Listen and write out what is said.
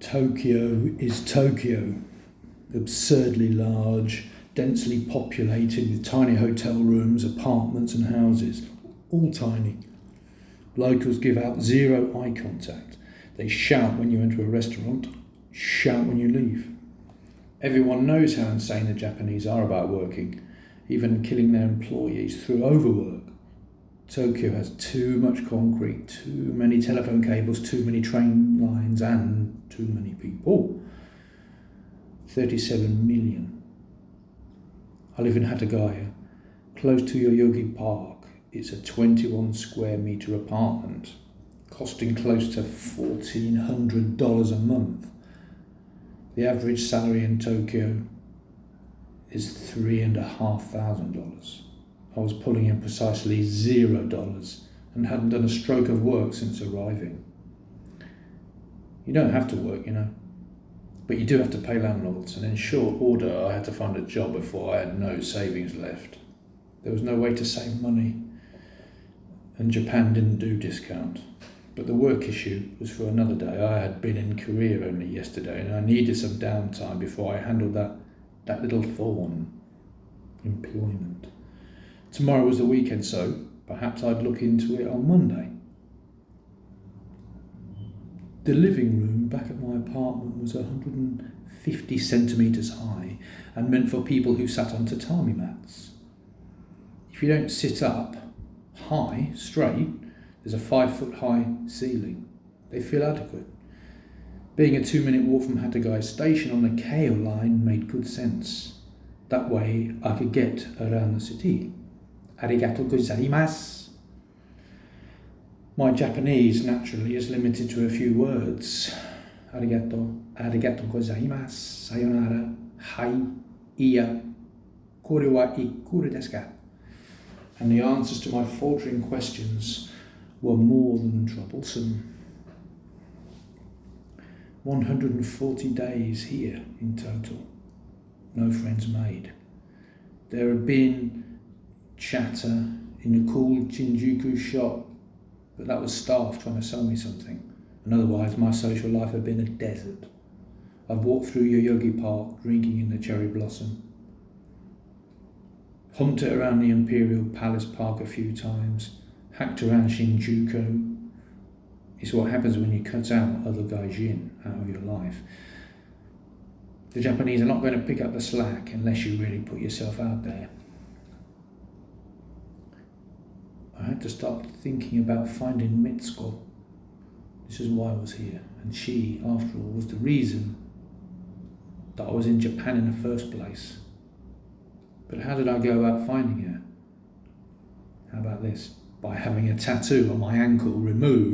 Tokyo is Tokyo, absurdly large, densely populated with tiny hotel rooms, apartments and houses, all tiny. Locals give out zero eye contact. They shout when you enter a restaurant, shout when you leave. Everyone knows how insane the Japanese are about working, even killing their employees through overwork. Tokyo has too much concrete, too many telephone cables, too many train lines, and too many people. 37 million. I live in Hatagaya, close to Yoyogi Park. It's a 21 square metre apartment, costing close to $1,400 a month. The average salary in Tokyo is $3,500. I was pulling in precisely $0 and hadn't done a stroke of work since arriving. You don't have to work, but you do have to pay landlords, and in short order I had to find a job before I had no savings left. There was no way to save money, and Japan didn't do discount. But the work issue was for another day. I had been in Korea only yesterday, and I needed some downtime before I handled that little thorn, employment. Tomorrow was the weekend, so perhaps I'd look into it on Monday. The living room back at my apartment was 150 centimetres high and meant for people who sat on tatami mats. If you don't sit up high, straight, there's a 5-foot high ceiling. They feel adequate. Being a 2-minute walk from Hatagaya station on the Keio line made good sense. That way I could get around the city. Arigatou gozaimasu. My Japanese, naturally, is limited to a few words. Arigato, arigatou gozaimasu, sayonara, hai, iya, kore wa ikuru desu ka? And the answers to my faltering questions were more than troublesome. 140 days here in total. No friends made. There had been chatter in a cool Shinjuku shop, but that was staff trying to sell me something, and otherwise my social life had been a desert. I've walked through Yoyogi Park drinking in the cherry blossom, humped it around the Imperial Palace Park a few times, hacked around Shinjuku. It's what happens when you cut out other gaijin out of your life. The Japanese are not going to pick up the slack unless you really put yourself out there. I had to start thinking about finding Mitsuko. This is why I was here, and she, after all, was the reason that I was in Japan in the first place. But how did I go about finding her? How about this? By having a tattoo on my ankle removed